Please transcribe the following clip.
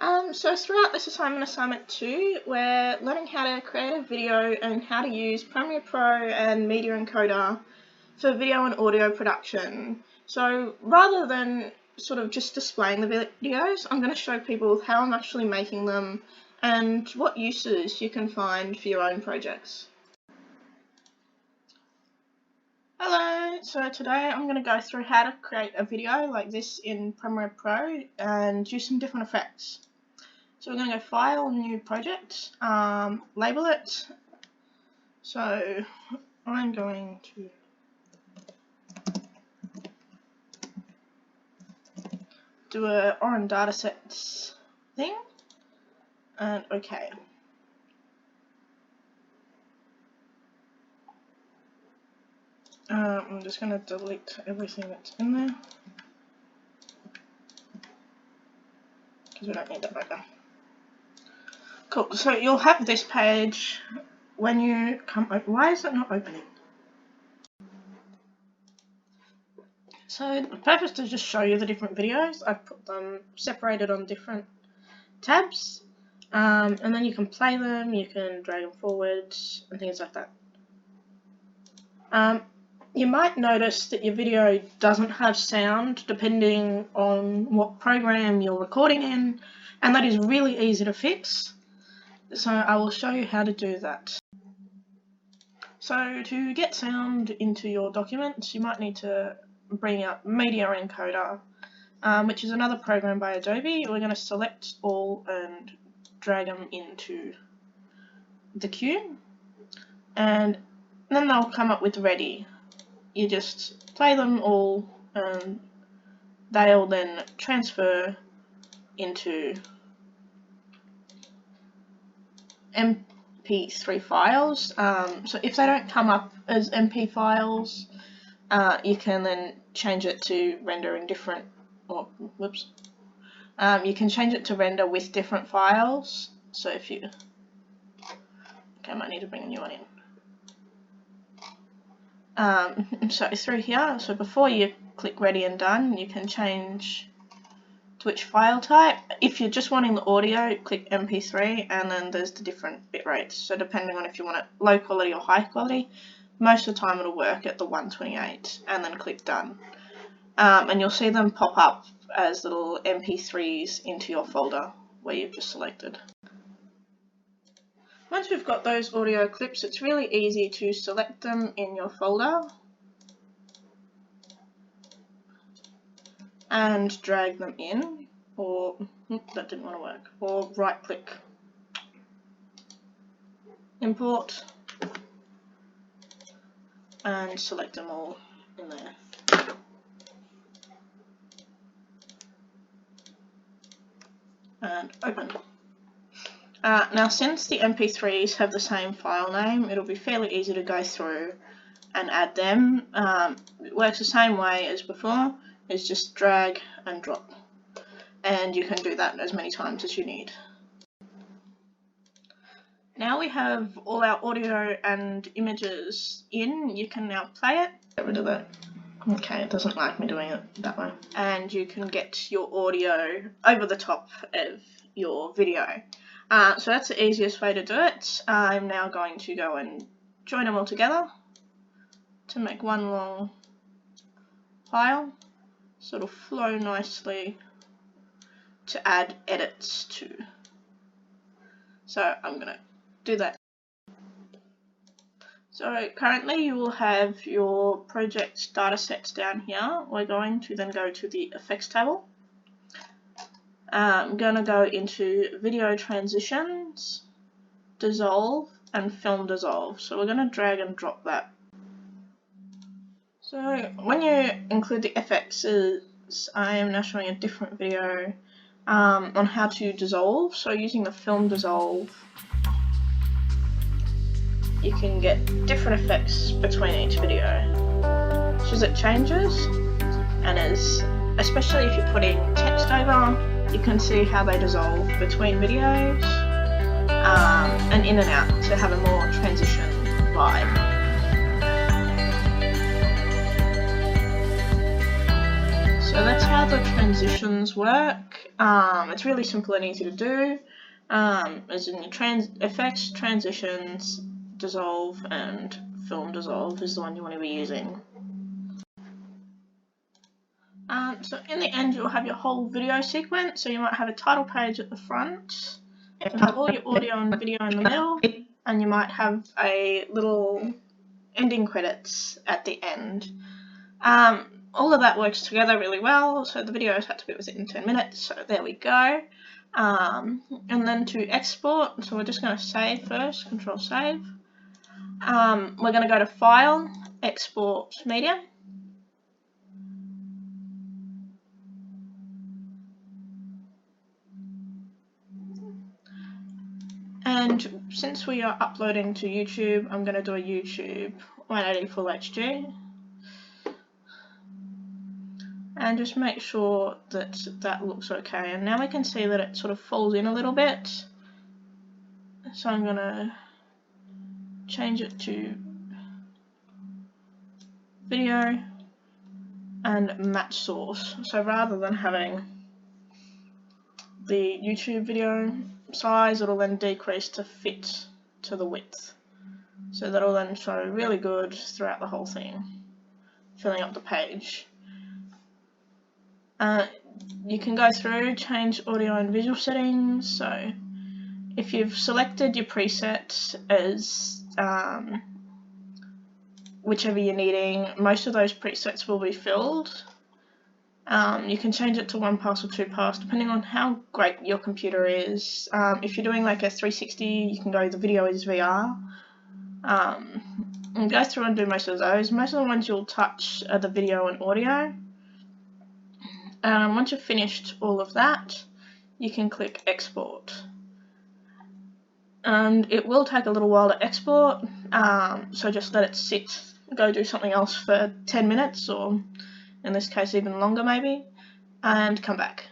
So throughout this assignment 2, we're learning how to create a video and how to use Premiere Pro and Media Encoder for video and audio production. So rather than sort of just displaying the videos, I'm going to show people how I'm actually making them and what uses you can find for your own projects. Hello, so today I'm going to go through how to create a video like this in Premiere Pro and use some different effects. So we're going to go File, New Project, label it. So I'm going to do a on datasets thing and OK. I'm just going to delete everything that's in there because we don't need that right now. Cool, so you'll have this page when you come open. Why is it not opening? So the purpose is just show you the different videos. I've put them separated on different tabs, and then you can play them, you can drag them forward and things like that. You might notice that your video doesn't have sound depending on what program you're recording in, and that is really easy to fix. So I will show you how to do that. So to get sound into your documents, you might need to bring up Media Encoder, which is another program by Adobe. We're going to select all and drag them into the queue, and then they'll come up with ready. You just play them all and they'll then transfer into MP3 files. So if they don't come up as MP files, you can then change it to render in different, you can change it to render with different files. So if you, okay, I might need to bring a new one in. So through here, so before you click ready and done, you can change to which file type. If you're just wanting the audio, click MP3, and then there's the different bit rates. So depending on if you want it low quality or high quality, most of the time it'll work at the 128, and then click done. And you'll see them pop up as little MP3s into your folder where you've just selected. Once we've got those audio clips, it's really easy to select them in your folder and drag them in, or that didn't want to work, or right click, import, and select them all in there. And open. Now, since the MP3s have the same file name, it'll be fairly easy to go through and add them. It works the same way as before, it's just drag and drop. And you can do that as many times as you need. Now we have all our audio and images in, you can now play it. Get rid of that. Okay, it doesn't like me doing it that way. And you can get your audio over the top of your video. So that's the easiest way to do it. I'm now going to go and join them all together to make one long file, so it'll flow nicely to add edits to. So I'm going to do that. So currently you will have your project datasets down here. We're going to then go to the effects table. I'm going to go into video transitions, dissolve, and film dissolve. So we're going to drag and drop that. So when you include the FXs, I am now showing a different video on how to dissolve. So using the film dissolve, you can get different effects between each video. So as it changes, and especially if you're putting text over, you can see how they dissolve between videos and in and out to have a more transition vibe. So that's how the transitions work. It's really simple and easy to do. As in your effects, transitions, dissolve, and film dissolve is the one you want to be using. So in the end, you'll have your whole video sequence. So you might have a title page at the front, you have all your audio and video in the middle, and you might have a little ending credits at the end. All of that works together really well. So the videos had to be within 10 minutes. So there we go. And then to export, so we're just going to save first, Control Save. We're going to go to File, Export Media. And since we are uploading to YouTube, I'm going to do a YouTube 180 Full HD. And just make sure that that looks okay. And now we can see that it sort of falls in a little bit. So I'm going to change it to video and match source. So rather than having the YouTube video size, it'll then decrease to fit to the width. So that'll then show really good throughout the whole thing, filling up the page. You can go through, change audio and visual settings. So if you've selected your preset as whichever you're needing, most of those presets will be filled. You can change it to 1 pass or 2 pass depending on how great your computer is. If you're doing like a 360, you can go the video is VR. And go through and do most of those. Most of the ones you'll touch are the video and audio. Once you've finished all of that, you can click export. And it will take a little while to export, so just let it sit, go do something else for 10 minutes, or in this case even longer maybe, and come back.